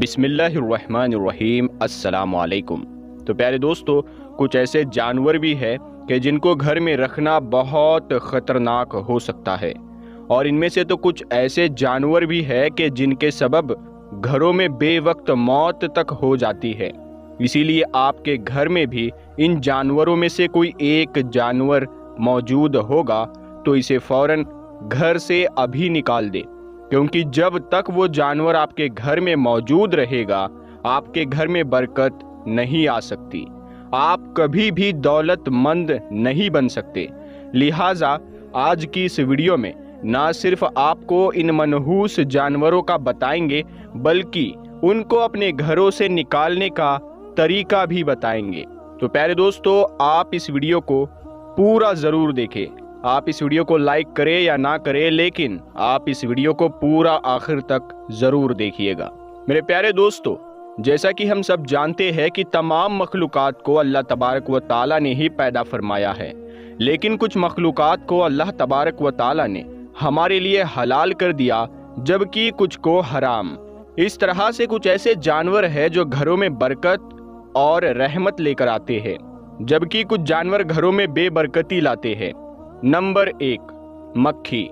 بسم اللہ الرحمن الرحیم السلام علیکم۔ تو پیارے دوستو، کچھ ایسے جانور بھی ہے کہ جن کو گھر میں رکھنا بہت خطرناک ہو سکتا ہے، اور ان میں سے تو کچھ ایسے جانور بھی ہے کہ جن کے سبب گھروں میں بے وقت موت تک ہو جاتی ہے۔ اسی لیے آپ کے گھر میں بھی ان جانوروں میں سے کوئی ایک جانور موجود ہوگا تو اسے فوراً گھر سے ابھی نکال دے، کیونکہ جب تک وہ جانور آپ کے گھر میں موجود رہے گا آپ کے گھر میں برکت نہیں آ سکتی، آپ کبھی بھی دولت مند نہیں بن سکتے۔ لہٰذا آج کی اس ویڈیو میں نہ صرف آپ کو ان منحوس جانوروں کا بتائیں گے بلکہ ان کو اپنے گھروں سے نکالنے کا طریقہ بھی بتائیں گے۔ تو پیارے دوستو، آپ اس ویڈیو کو پورا ضرور دیکھیں۔ آپ اس ویڈیو کو لائک کریں یا نہ کریں، لیکن آپ اس ویڈیو کو پورا آخر تک ضرور دیکھیے گا۔ میرے پیارے دوستو، جیسا کہ ہم سب جانتے ہیں کہ تمام مخلوقات کو اللہ تبارک و تعالیٰ نے ہی پیدا فرمایا ہے، لیکن کچھ مخلوقات کو اللہ تبارک و تعالیٰ نے ہمارے لیے حلال کر دیا، جبکہ کچھ کو حرام۔ اس طرح سے کچھ ایسے جانور ہیں جو گھروں میں برکت اور رحمت لے کر آتے ہیں، جبکہ کچھ جانور گھروں میں بے برکتی لاتے ہیں۔ نمبر 1، مکھی۔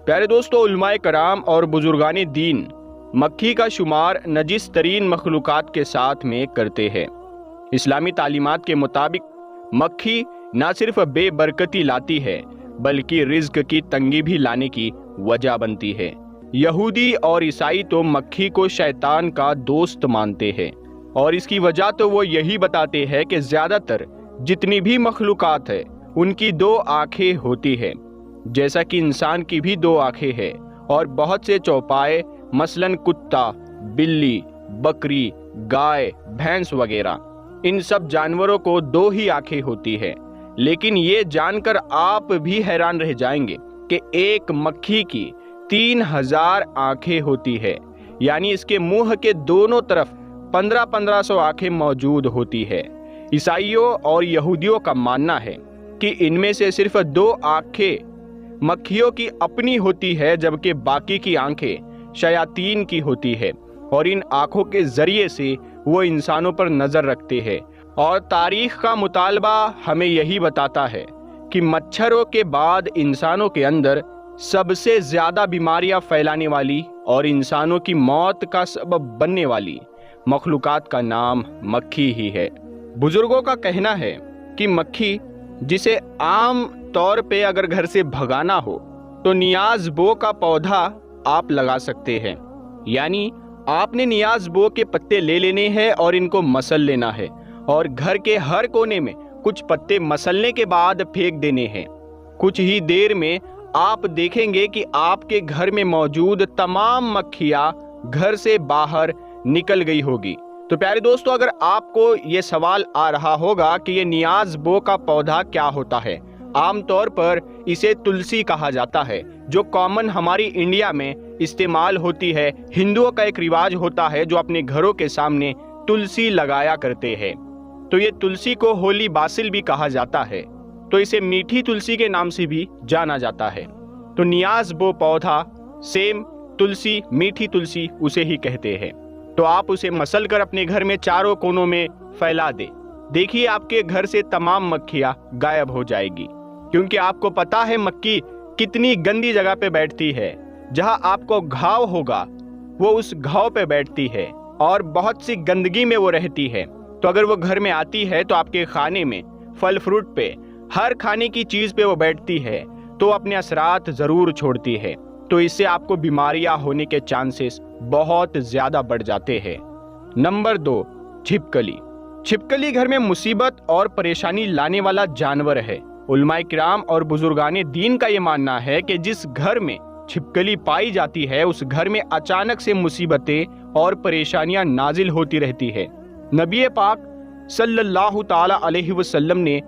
پیارے دوستو، علماء کرام اور بزرگان دین مکھی کا شمار نجس ترین مخلوقات کے ساتھ میں کرتے ہیں۔ اسلامی تعلیمات کے مطابق مکھی نہ صرف بے برکتی لاتی ہے بلکہ رزق کی تنگی بھی لانے کی وجہ بنتی ہے۔ یہودی اور عیسائی تو مکھی کو شیطان کا دوست مانتے ہیں، اور اس کی وجہ تو وہ یہی بتاتے ہیں کہ زیادہ تر جتنی بھی مخلوقات ہے ان کی 2 آنکھیں ہوتی ہے، جیسا کہ انسان کی بھی 2 آنکھیں ہیں، اور بہت سے چوپائے مثلاً کتا، بلی، بکری، گائے، بھینس وغیرہ، ان سب جانوروں کو 2 ہی آنکھیں ہوتی ہے۔ لیکن یہ جان کر آپ بھی حیران رہ جائیں گے کہ ایک مکھی کی 3000 آنکھیں ہوتی ہے، یعنی اس کے منہ کے دونوں طرف 1500 آنکھیں موجود ہوتی ہے۔ عیسائیوں اور یہودیوں کا ماننا ہے کہ ان میں سے صرف 2 آنکھیں مکھیوں کی اپنی ہوتی ہے، جبکہ باقی کی آنکھیں شیاطین کی ہوتی ہے، اور ان آنکھوں کے ذریعے سے وہ انسانوں پر نظر رکھتے ہیں۔ اور تاریخ کا مطالبہ ہمیں یہی بتاتا ہے کہ مچھروں کے بعد انسانوں کے اندر سب سے زیادہ بیماریاں پھیلانے والی اور انسانوں کی موت کا سبب بننے والی مخلوقات کا نام مکھی ہی ہے۔ بزرگوں کا کہنا ہے کہ مکھی، جسے عام طور پہ اگر گھر سے بھگانا ہو تو نیاز بو کا پودا آپ لگا سکتے ہیں، یعنی آپ نے نیاز بو کے پتے لے لینے ہیں اور ان کو مسل لینا ہے، اور گھر کے ہر کونے میں کچھ پتے مسلنے کے بعد پھینک دینے ہیں۔ کچھ ہی دیر میں آپ دیکھیں گے کہ آپ کے گھر میں موجود تمام مکھیاں گھر سے باہر نکل گئی ہوگی۔ تو پیارے دوستو، اگر آپ کو یہ سوال آ رہا ہوگا کہ یہ نیاز بو کا پودا کیا ہوتا ہے، عام طور پر اسے تلسی کہا جاتا ہے، جو کامن ہماری انڈیا میں استعمال ہوتی ہے۔ ہندوؤں کا ایک رواج ہوتا ہے جو اپنے گھروں کے سامنے تلسی لگایا کرتے ہیں۔ تو یہ تلسی کو ہولی باسل بھی کہا جاتا ہے، تو اسے میٹھی تلسی کے نام سے بھی جانا جاتا ہے۔ تو نیاز بو پودا، سیم تلسی، میٹھی تلسی اسے ہی کہتے ہیں۔ تو آپ اسے مسل کر اپنے گھر میں چاروں کونوں میں پھیلا دیں۔ دیکھیے آپ کے گھر سے تمام مکھیاں غائب ہو جائے گی، کیونکہ آپ کو پتا ہے مکھی کتنی گندی جگہ پہ بیٹھتی ہے۔ جہاں آپ کو گھاؤ ہوگا وہ اس گھاؤ پہ بیٹھتی ہے، اور بہت سی گندگی میں وہ رہتی ہے۔ تو اگر وہ گھر میں آتی ہے تو آپ کے کھانے میں، پھل فروٹ پہ، ہر کھانے کی چیز پہ وہ بیٹھتی ہے تو اپنے اثرات ضرور چھوڑتی ہے۔ تو اس سے آپ کو بیماریاں ہونے کے چانسز بہت زیادہ بڑھ جاتے ہیں۔ نمبر 2، چھپکلی۔ چھپکلی گھر میں مصیبت اور پریشانی لانے والا جانور ہے۔ علماء کرام اور بزرگان دین کا یہ ماننا ہے کہ جس گھر میں چھپکلی پائی جاتی ہے اس گھر میں اچانک سے مصیبتیں اور پریشانیاں نازل ہوتی رہتی ہے۔ نبی پاک صلی اللہ تعالی علیہ وسلم نے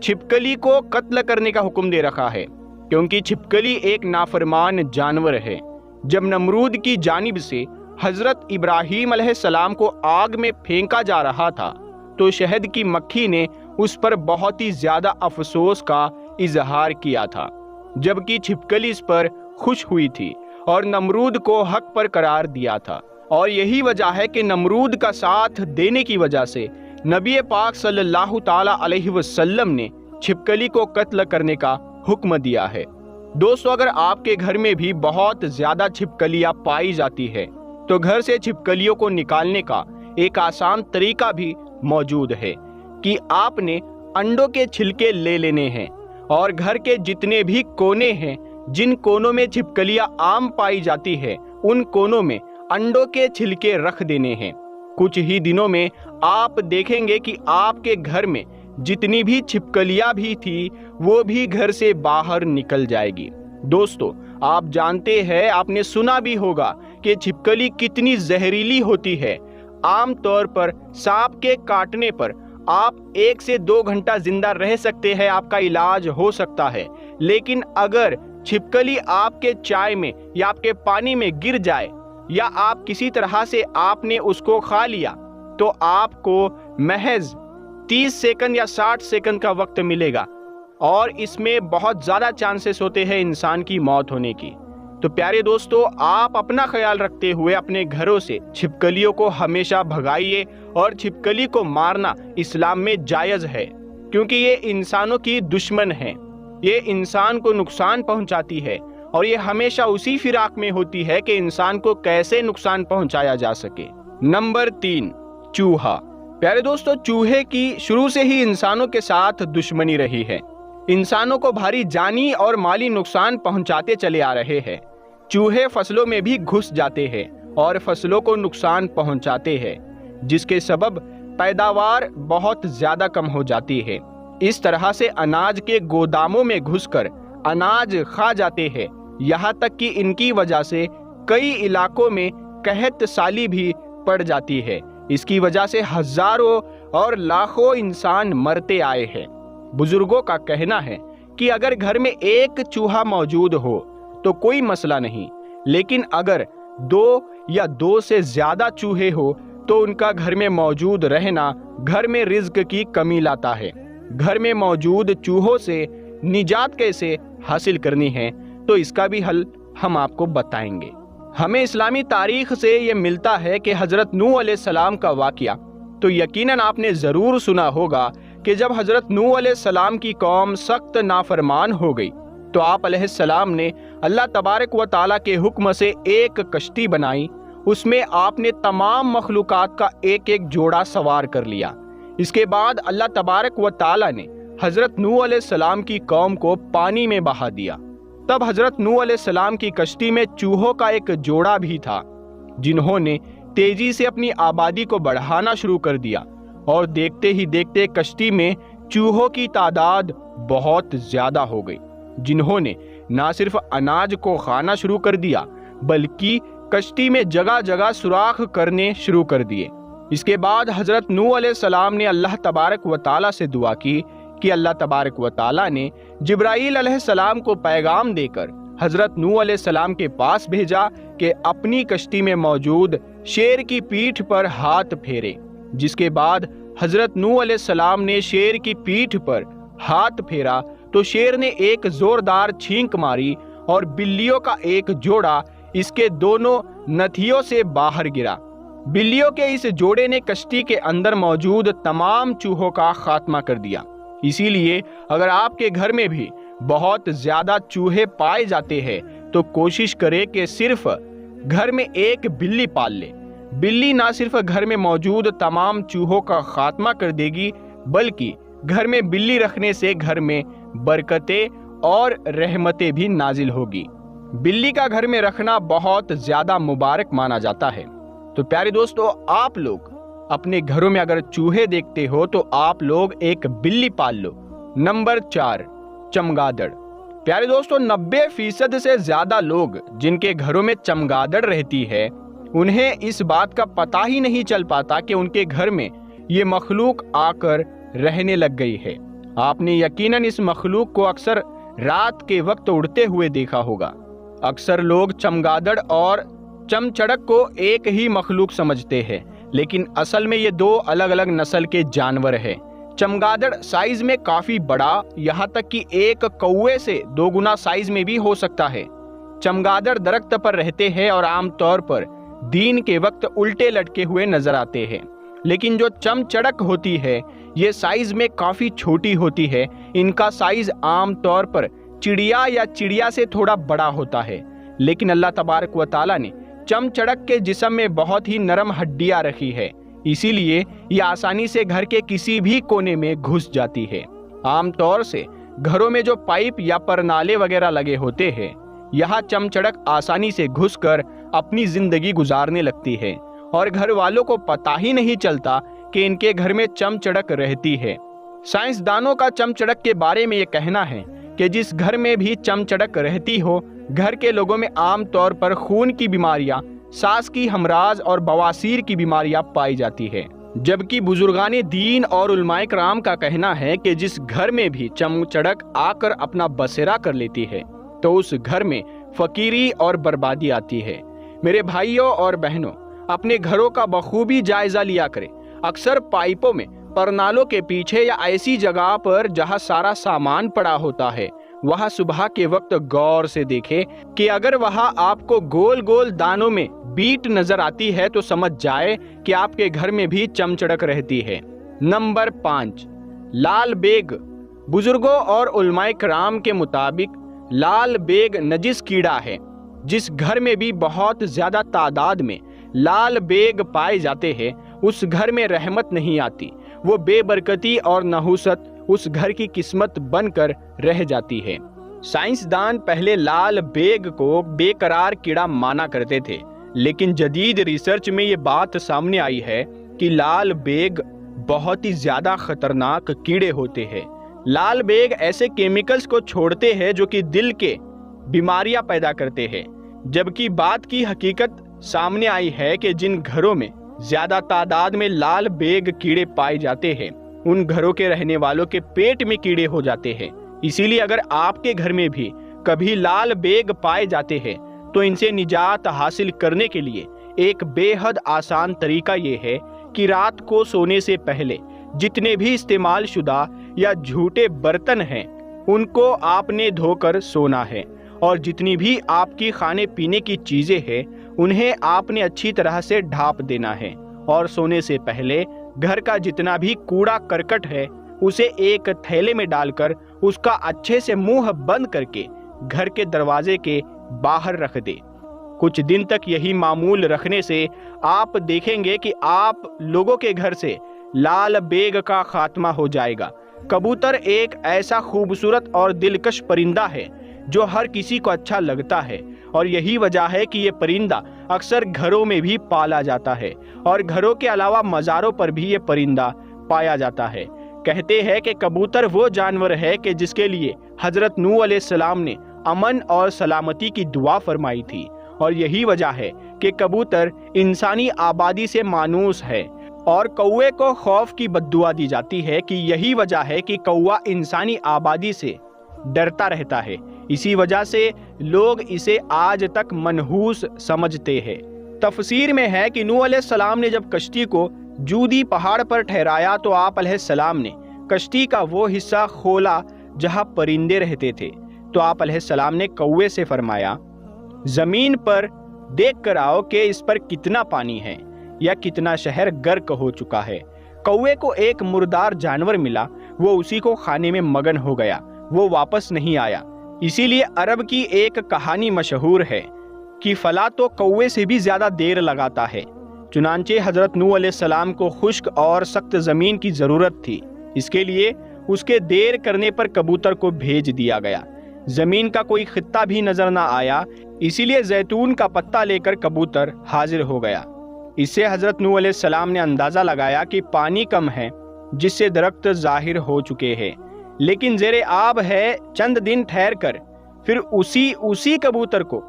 چھپکلی کو قتل کرنے کا حکم دے رکھا ہے، کیونکہ چھپکلی ایک نافرمان جانور ہے۔ جب نمرود کی جانب سے حضرت ابراہیم علیہ السلام کو آگ میں پھینکا جا رہا تھا تو شہد کی مکھی نے اس پر بہت ہی زیادہ افسوس کا اظہار کیا تھا، جبکہ چھپکلی اس پر خوش ہوئی تھی اور نمرود کو حق پر قرار دیا تھا۔ اور یہی وجہ ہے کہ نمرود کا ساتھ دینے کی وجہ سے نبی پاک صلی اللہ تعالی علیہ وسلم نے چھپکلی کو قتل کرنے کا حکم دیا ہے۔ دوستو، اگر آپ کے گھر میں بھی بہت زیادہ چھپکلیاں پائی جاتی ہے تو گھر سے چھپکلیوں کو نکالنے کا ایک آسان طریقہ بھی موجود ہے کہ آپ نے انڈوں کے چھلکے لے لینے ہیں اور گھر کے جتنے بھی کونے ہیں، جن کونوں میں چھپکلیاں عام پائی جاتی ہے، ان کونوں میں انڈوں کے چھلکے رکھ دینے ہیں۔ کچھ ہی دنوں میں آپ دیکھیں گے کہ آپ کے گھر میں جتنی بھی چھپکلیاں بھی تھی وہ بھی گھر سے باہر نکل جائے گی۔ دوستو، آپ جانتے ہیں، آپ نے سنا بھی ہوگا کہ چھپکلی کتنی زہریلی ہوتی ہے۔ عام طور پر سانپ کے کاٹنے پر آپ 1 سے 2 گھنٹہ زندہ رہ سکتے ہیں، آپ کا علاج ہو سکتا ہے، لیکن اگر چھپکلی آپ کے چائے میں یا آپ کے پانی میں گر جائے یا آپ کسی طرح سے آپ نے اس کو کھا لیا تو آپ کو محض 30 سیکنڈ یا 60 سیکنڈ کا وقت ملے گا، اور اس میں بہت زیادہ چانسز ہوتے ہیں انسان کی موت ہونے کی۔ تو پیارے دوستو، آپ اپنا خیال رکھتے ہوئے اپنے گھروں سے چھپکلیوں کو ہمیشہ بھگائیے، اور چھپکلی کو مارنا اسلام میں جائز ہے، کیونکہ یہ انسانوں کی دشمن ہے، یہ انسان کو نقصان پہنچاتی ہے، اور یہ ہمیشہ اسی فراق میں ہوتی ہے کہ انسان کو کیسے نقصان پہنچایا جا سکے۔ نمبر 3، چوہا۔ پیارے دوستو، چوہے کی شروع سے ہی انسانوں کے ساتھ دشمنی رہی ہے، انسانوں کو بھاری جانی اور مالی نقصان پہنچاتے چلے آ رہے ہیں۔ چوہے فصلوں میں بھی گھس جاتے ہیں اور فصلوں کو نقصان پہنچاتے ہیں، جس کے سبب پیداوار بہت زیادہ کم ہو جاتی ہے۔ اس طرح سے اناج کے گوداموں میں گھس کر اناج کھا جاتے ہیں، یہاں تک کہ ان کی وجہ سے کئی علاقوں میں قحط سالی بھی پڑ جاتی ہے۔ اس کی وجہ سے ہزاروں اور لاکھوں انسان مرتے آئے ہیں۔ بزرگوں کا کہنا ہے کہ اگر گھر میں ایک چوہا موجود ہو تو کوئی مسئلہ نہیں، لیکن اگر 2 یا 2 سے زیادہ چوہے ہو تو ان کا گھر میں موجود رہنا گھر میں رزق کی کمی لاتا ہے۔ گھر میں موجود چوہوں سے نجات کیسے حاصل کرنی ہے، تو اس کا بھی حل ہم آپ کو بتائیں گے۔ ہمیں اسلامی تاریخ سے یہ ملتا ہے کہ حضرت نوح علیہ السلام کا واقعہ تو یقیناً آپ نے ضرور سنا ہوگا کہ جب حضرت نوح علیہ السلام کی قوم سخت نافرمان ہو گئی تو آپ علیہ السلام نے اللہ تبارک و تعالیٰ کے حکم سے ایک کشتی بنائی، اس میں آپ نے تمام مخلوقات کا ایک ایک جوڑا سوار کر لیا۔ اس کے بعد اللہ تبارک و تعالیٰ نے حضرت نوح علیہ السلام کی قوم کو پانی میں بہا دیا۔ تب حضرت نوح علیہ السلام کی کشتی میں چوہوں کا ایک جوڑا بھی تھا، جنہوں نے تیزی سے اپنی آبادی کو بڑھانا شروع کر دیا، اور دیکھتے ہی دیکھتے کشتی میں چوہوں کی تعداد بہت زیادہ ہو گئی، جنہوں نے نہ صرف اناج کو کھانا شروع کر دیا بلکہ کشتی میں جگہ جگہ سوراخ کرنے شروع کر دیے۔ اس کے بعد حضرت نوح علیہ السلام نے اللہ تبارک و تعالیٰ سے دعا کی کہ اللہ تبارک و تعالیٰ نے جبرائیل علیہ السلام کو پیغام دے کر حضرت نوح علیہ السلام کے پاس بھیجا کہ اپنی کشتی میں موجود شیر کی پیٹھ پر ہاتھ پھیرے۔ جس کے بعد حضرت نوح علیہ السلام نے شیر کی پیٹھ پر ہاتھ پھیرا تو شیر نے ایک زوردار چھینک ماری اور بلیوں کا ایک جوڑا اس کے دونوں نتھیوں سے باہر گرا۔ بلیوں کے اس جوڑے نے کشتی کے اندر موجود تمام چوہوں کا خاتمہ کر دیا۔ اسی لیے اگر آپ کے گھر میں بھی بہت زیادہ چوہے پائے جاتے ہیں تو کوشش کرے کہ صرف گھر میں ایک بلی پال لے۔ بلی نہ صرف گھر میں موجود تمام چوہوں کا خاتمہ کر دے گی بلکہ گھر میں بلی رکھنے سے گھر میں برکتیں اور رحمتیں بھی نازل ہوگی۔ بلی کا گھر میں رکھنا بہت زیادہ مبارک مانا جاتا ہے۔ تو پیارے دوستو، آپ لوگ اپنے گھروں میں اگر چوہے دیکھتے ہو تو آپ لوگ ایک بلی پال لو۔ نمبر 4، چمگادڑ۔ پیارے دوستو، 90% سے زیادہ لوگ جن کے گھروں میں چمگادڑ رہتی ہے انہیں اس بات کا پتہ ہی نہیں چل پاتا کہ ان کے گھر میں یہ مخلوق آ کر رہنے لگ گئی ہے۔ آپ نے یقیناً اس مخلوق کو اکثر رات کے وقت اڑتے ہوئے دیکھا ہوگا۔ اکثر لوگ چمگادڑ اور چمچڑک کو ایک ہی مخلوق سمجھتے ہیں، لیکن اصل میں یہ 2 الگ الگ نسل کے جانور ہیں۔ چمگادڑ سائز میں کافی بڑا، یہاں تک کہ ایک کوے سے 2 گنا سائز میں بھی ہو سکتا ہے۔ چمگادڑ درخت پر رہتے ہیں اور عام طور پر دین کے وقت الٹے لٹکے ہوئے نظر آتے ہیں، لیکن جو چم چڑک ہوتی ہے یہ سائز میں کافی چھوٹی ہوتی ہے۔ ان کا سائز عام طور پر چڑیا سے تھوڑا بڑا ہوتا ہے، لیکن اللہ تبارک و تعالیٰ نے چم چڑک کے جسم میں بہت ہی نرم ہڈیاں رکھی ہے، اسی لیے یہ آسانی سے گھر کے کسی بھی کونے میں گھس جاتی ہے۔ عام طور سے گھروں میں جو پائپ یا پرنالے وغیرہ لگے ہوتے ہیں، یہاں چم چڑک آسانی سے گھس کر اپنی زندگی گزارنے لگتی ہے اور گھر والوں کو پتہ ہی نہیں چلتا کہ ان کے گھر میں چم چڑک رہتی ہے۔ سائنسدانوں کا چم چڑک کے بارے میں یہ کہنا ہے کہ جس گھر میں بھی چم چڑک رہتی ہو، گھر کے لوگوں میں عام طور پر خون کی بیماریاں، سانس کی ہمراض اور بواسیر کی بیماریاں پائی جاتی ہے، جبکہ بزرگان دین اور علماء کرام کا کہنا ہے کہ جس گھر میں بھی چم چڑک آ کر اپنا بسیرا کر لیتی ہے تو اس گھر میں فقیری اور بربادی آتی ہے۔ میرے بھائیوں اور بہنوں، اپنے گھروں کا بخوبی جائزہ لیا کریں۔ اکثر پائپوں میں، پرنالوں کے پیچھے یا ایسی جگہ پر جہاں سارا سامان پڑا ہوتا ہے، وہاں صبح کے وقت غور سے دیکھیں کہ اگر وہاں آپ کو گول گول دانوں میں بیٹ نظر آتی ہے تو سمجھ جائے کہ آپ کے گھر میں بھی چم چڑک رہتی ہے۔ نمبر 5، لال بیگ۔ بزرگوں اور علماء کرام کے مطابق لال بیگ نجس کیڑا ہے۔ جس گھر میں بھی بہت زیادہ تعداد میں لال بیگ پائے جاتے ہیں، اس گھر میں رحمت نہیں آتی، وہ بے برکتی اور نحوست اس گھر کی قسمت بن کر رہ جاتی ہے۔ سائنسدان پہلے لال بیگ کو بے قرار کیڑا مانا کرتے تھے، لیکن جدید ریسرچ میں یہ بات سامنے آئی ہے کہ لال بیگ بہت ہی زیادہ خطرناک کیڑے ہوتے ہیں۔ لال بیگ ایسے کیمیکلز کو چھوڑتے ہیں جو کہ دل کے بیماریاں پیدا کرتے ہیں، جبکہ بات کی حقیقت سامنے آئی ہے کہ جن گھروں میں زیادہ تعداد میں لال بیگ کیڑے پائے جاتے ہیں، ان گھروں کے رہنے والوں کے پیٹ میں کیڑے ہو جاتے ہیں۔ اسی لیے اگر آپ کے گھر میں بھی کبھی لال بیگ پائے جاتے ہیں تو ان سے نجات حاصل کرنے کے لیے ایک بے حد آسان طریقہ یہ ہے کہ رات کو سونے سے پہلے جتنے بھی استعمال شدہ یا جھوٹے برتن ہیں ان کو آپ نے دھو کر سونا ہے، اور جتنی بھی آپ کی کھانے پینے کی چیزیں ہیں انہیں آپ نے اچھی طرح سے ڈھانپ دینا ہے، اور سونے سے پہلے گھر کا جتنا بھی کوڑا کرکٹ ہے اسے ایک تھیلے میں ڈال کر اس کا اچھے سے منہ بند کر کے گھر کے دروازے کے باہر رکھ دے۔ کچھ دن تک یہی معمول رکھنے سے آپ دیکھیں گے کہ آپ لوگوں کے گھر سے لال بیگ کا خاتمہ ہو جائے گا۔ کبوتر ایک ایسا خوبصورت اور دلکش پرندہ ہے جو ہر کسی کو اچھا لگتا ہے، اور یہی وجہ ہے کہ یہ پرندہ اکثر گھروں میں بھی پالا جاتا ہے، اور گھروں کے علاوہ مزاروں پر بھی یہ پرندہ پایا جاتا ہے۔ کہتے ہیں کہ کبوتر وہ جانور ہے کہ جس کے لیے حضرت نوح علیہ السلام نے امن اور سلامتی کی دعا فرمائی تھی، اور یہی وجہ ہے کہ کبوتر انسانی آبادی سے مانوس ہے، اور کوے کو خوف کی بددعا دی جاتی ہے کہ یہی وجہ ہے کہ کوا انسانی آبادی سے ڈرتا رہتا ہے۔ اسی وجہ سے لوگ اسے آج تک منحوس سمجھتے ہیں۔ تفسیر میں ہے کہ نوح علیہ السلام نے جب کشتی کو جودی پہاڑ پر ٹھہرایا تو آپ علیہ السلام نے کشتی کا وہ حصہ کھولا جہاں پرندے رہتے تھے، تو آپ علیہ السلام نے کوے سے فرمایا، زمین پر دیکھ کر آؤ کہ اس پر کتنا پانی ہے یا کتنا شہر غرق ہو چکا ہے۔ کوے کو ایک مردار جانور ملا، وہ اسی کو کھانے میں مگن ہو گیا، وہ واپس نہیں آیا۔ اسی لیے عرب کی ایک کہانی مشہور ہے کہ فلاں تو کوے سے بھی زیادہ دیر لگاتا ہے۔ چنانچہ حضرت نوح علیہ السلام کو خشک اور سخت زمین کی ضرورت تھی، اس کے لیے اس کے دیر کرنے پر کبوتر کو بھیج دیا گیا۔ زمین کا کوئی خطہ بھی نظر نہ آیا، اسی لیے زیتون کا پتا لے کر کبوتر حاضر ہو گیا۔ اس سے حضرت نوح علیہ السلام نے اندازہ لگایا کہ پانی کم ہے، جس سے درخت ظاہر ہو چکے ہیں، لیکن زیر آب ہے۔ چند دن ٹھہر کر پھر اسی کبوتر کو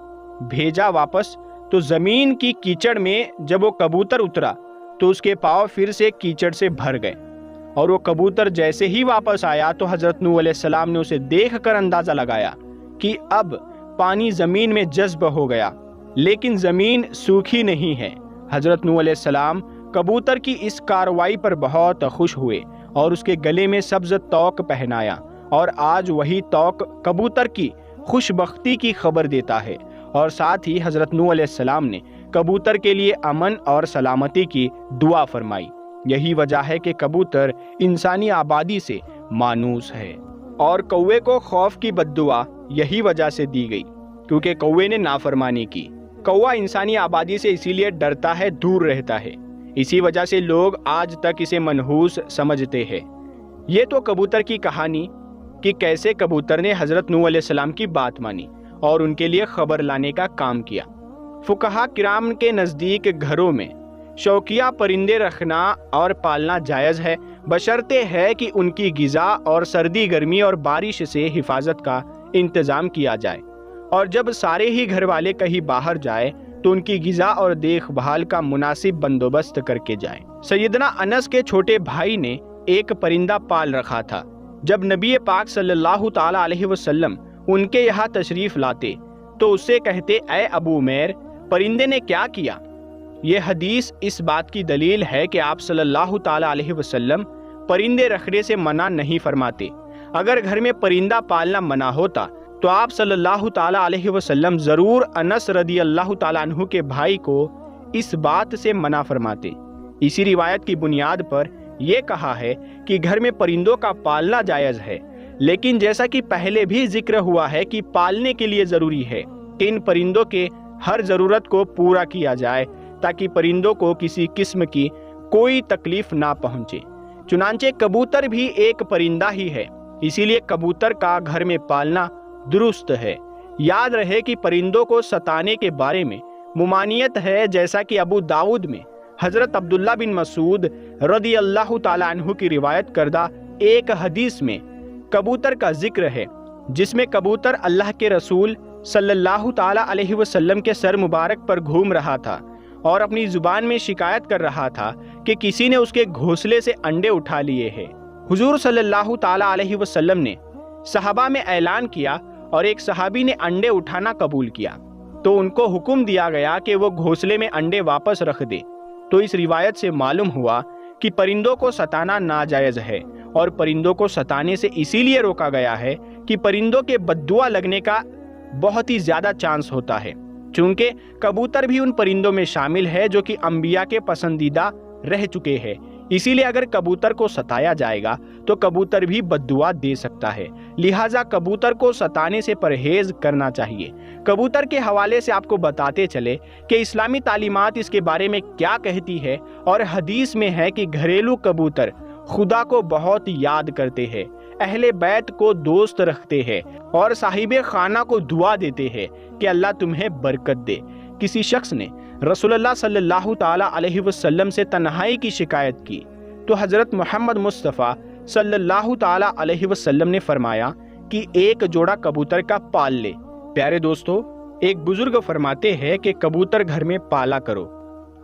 بھیجا واپس، تو زمین کی کیچڑ میں جب وہ کبوتر اترا تو اس کے پاؤں پھر سے کیچڑ سے بھر گئے، اور وہ کبوتر جیسے ہی واپس آیا تو حضرت نوح علیہ السلام نے اسے دیکھ کر اندازہ لگایا کہ اب پانی زمین میں جذب ہو گیا، لیکن زمین سوکھی نہیں ہے۔ حضرت نوح علیہ السلام کبوتر کی اس کارروائی پر بہت خوش ہوئے اور اس کے گلے میں سبز توق پہنایا، اور آج وہی توق کبوتر کی خوش بختی کی خبر دیتا ہے۔ اور ساتھ ہی حضرت نوح علیہ السلام نے کبوتر کے لیے امن اور سلامتی کی دعا فرمائی۔ یہی وجہ ہے کہ کبوتر انسانی آبادی سے مانوس ہے۔ اور کوے کو خوف کی بد دعا یہی وجہ سے دی گئی کیونکہ کوے نے نافرمانی کی۔ کوا انسانی آبادی سے اسی لیے ڈرتا ہے، دور رہتا ہے، اسی وجہ سے لوگ آج تک اسے منحوس سمجھتے ہیں۔ یہ تو کبوتر کی کہانی کہ کیسے کبوتر نے حضرت نوح علیہ السلام کی بات مانی اور ان کے لیے خبر لانے کا کام کیا۔ فقہا کرام کے نزدیک گھروں میں شوقیہ پرندے رکھنا اور پالنا جائز ہے، بشرطے ہے کہ ان کی غذا اور سردی گرمی اور بارش سے حفاظت کا انتظام کیا جائے، اور جب سارے ہی گھر والے کہیں باہر جائے تو ان کی غذا اور دیکھ بھال کا مناسب بندوبست کر کے جائیں۔ سیدنا انس کے چھوٹے بھائی نے ایک پرندہ پال رکھا تھا۔ جب نبی پاک صلی اللہ تعالی علیہ وسلم ان کے یہاں تشریف لاتے تو اس سے کہتے، اے ابو عمیر، پرندے نے کیا کیا؟ یہ حدیث اس بات کی دلیل ہے کہ آپ صلی اللہ تعالی علیہ وسلم پرندے رکھنے سے منع نہیں فرماتے۔ اگر گھر میں پرندہ پالنا منع ہوتا تو آپ صلی اللہ تعالی علیہ وسلم ضرور انس رضی اللہ تعالیٰ عنہ کے بھائی کو اس بات سے منع فرماتے۔ اسی روایت کی بنیاد پر یہ کہا ہے کہ گھر میں پرندوں کا پالنا جائز ہے، لیکن جیسا کہ پہلے بھی ذکر ہوا ہے کہ پالنے کے لیے ضروری ہے کہ ان پرندوں کے ہر ضرورت کو پورا کیا جائے تاکہ پرندوں کو کسی قسم کی کوئی تکلیف نہ پہنچے۔ چنانچہ کبوتر بھی ایک پرندہ ہی ہے، اسی لیے کبوتر کا گھر میں پالنا درست ہے۔ یاد رہے کہ پرندوں کو ستانے کے بارے میں ممانعت ہے، جیسا کہ ابو داؤد میں حضرت عبداللہ بن مسعود رضی اللہ تعالیٰ عنہ کی روایت کردہ ایک حدیث میں کبوتر کا ذکر ہے، جس میں کبوتر اللہ کے رسول صلی اللہ تعالیٰ علیہ وسلم کے سر مبارک پر گھوم رہا تھا اور اپنی زبان میں شکایت کر رہا تھا کہ کسی نے اس کے گھونسلے سے انڈے اٹھا لیے ہیں۔ حضور صلی اللہ تعالیٰ علیہ وسلم نے صحابہ میں اعلان کیا اور ایک صحابی نے انڈے اٹھانا قبول کیا تو ان کو حکم دیا گیا کہ وہ گھونسلے میں انڈے واپس رکھ دے۔ تو اس روایت سے معلوم ہوا کہ پرندوں کو ستانا ناجائز ہے، اور پرندوں کو ستانے سے اسی لیے روکا گیا ہے کہ پرندوں کے بد دعا لگنے کا بہت ہی زیادہ چانس ہوتا ہے، چونکہ کبوتر بھی ان پرندوں میں شامل ہے جو کہ انبیاء کے پسندیدہ رہ چکے ہیں۔ اسی لیے اگر کبوتر کو ستایا جائے گا تو کبوتر بھی بد دعا دے سکتا ہے، لہٰذا کبوتر کو ستانے سے پرہیز کرنا چاہیے۔ کبوتر کے حوالے سے آپ کو بتاتے چلے کہ اسلامی تعلیمات اس کے بارے میں کیا کہتی ہے، اور حدیث میں ہے کہ گھریلو کبوتر خدا کو بہت یاد کرتے ہیں، اہل بیت کو دوست رکھتے ہیں اور صاحب خانہ کو دعا دیتے ہیں کہ اللہ تمہیں برکت دے۔ کسی شخص نے رسول اللہ صلی اللہ تعالیٰ علیہ وسلم سے تنہائی کی شکایت کی تو حضرت محمد مصطفیٰ صلی اللہ تعالیٰ علیہ وسلم نے فرمایا کہ ایک جوڑا کبوتر کا پال لے۔ پیارے دوستو، ایک بزرگ فرماتے ہیں کہ کبوتر گھر میں پالا کرو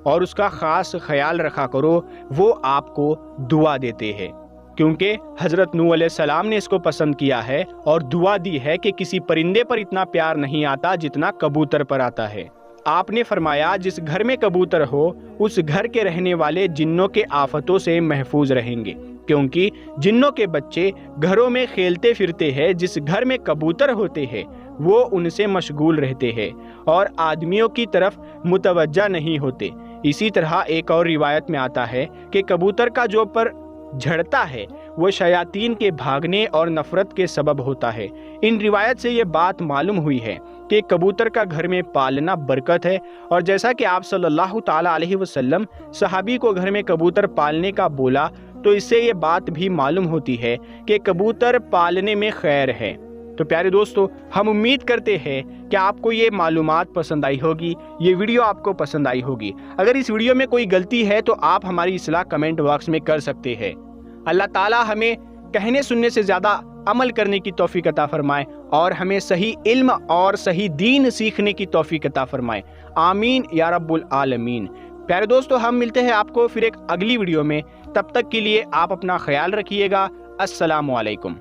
اور اس کا خاص خیال رکھا کرو، وہ آپ کو دعا دیتے ہیں، کیونکہ حضرت نوح علیہ السلام نے اس کو پسند کیا ہے اور دعا دی ہے کہ کسی پرندے پر اتنا پیار نہیں آتا جتنا کبوتر پر آتا ہے۔ آپ نے فرمایا جس گھر میں کبوتر ہو اس گھر کے رہنے والے جنوں کے آفتوں سے محفوظ رہیں گے، کیونکہ جنوں کے بچے گھروں میں کھیلتے پھرتے ہیں، جس گھر میں کبوتر ہوتے ہیں وہ ان سے مشغول رہتے ہیں اور آدمیوں کی طرف متوجہ نہیں ہوتے۔ اسی طرح ایک اور روایت میں آتا ہے کہ کبوتر کا جو پر جھڑتا ہے وہ شیاطین کے بھاگنے اور نفرت کے سبب ہوتا ہے۔ ان روایت سے یہ بات معلوم ہوئی ہے کہ کبوتر کا گھر میں پالنا برکت ہے، اور جیسا کہ آپ صلی اللہ تعالیٰ علیہ وسلم صحابی کو گھر میں کبوتر پالنے کا بولا تو اس سے یہ بات بھی معلوم ہوتی ہے کہ کبوتر پالنے میں خیر ہے۔ تو پیارے دوستو، ہم امید کرتے ہیں کہ آپ کو یہ معلومات پسند آئی ہوگی، یہ ویڈیو آپ کو پسند آئی ہوگی۔ اگر اس ویڈیو میں کوئی غلطی ہے تو آپ ہماری اصلاح کمنٹ باکس میں کر سکتے ہیں۔ اللہ تعالیٰ ہمیں کہنے سننے سے زیادہ عمل کرنے کی توفیق عطا فرمائے اور ہمیں صحیح علم اور صحیح دین سیکھنے کی توفیق عطا فرمائے، آمین یا رب العالمین۔ پیارے دوستو، ہم ملتے ہیں آپ کو پھر ایک اگلی ویڈیو میں، تب تک کے لیے آپ اپنا خیال رکھیے گا۔ السلام علیکم۔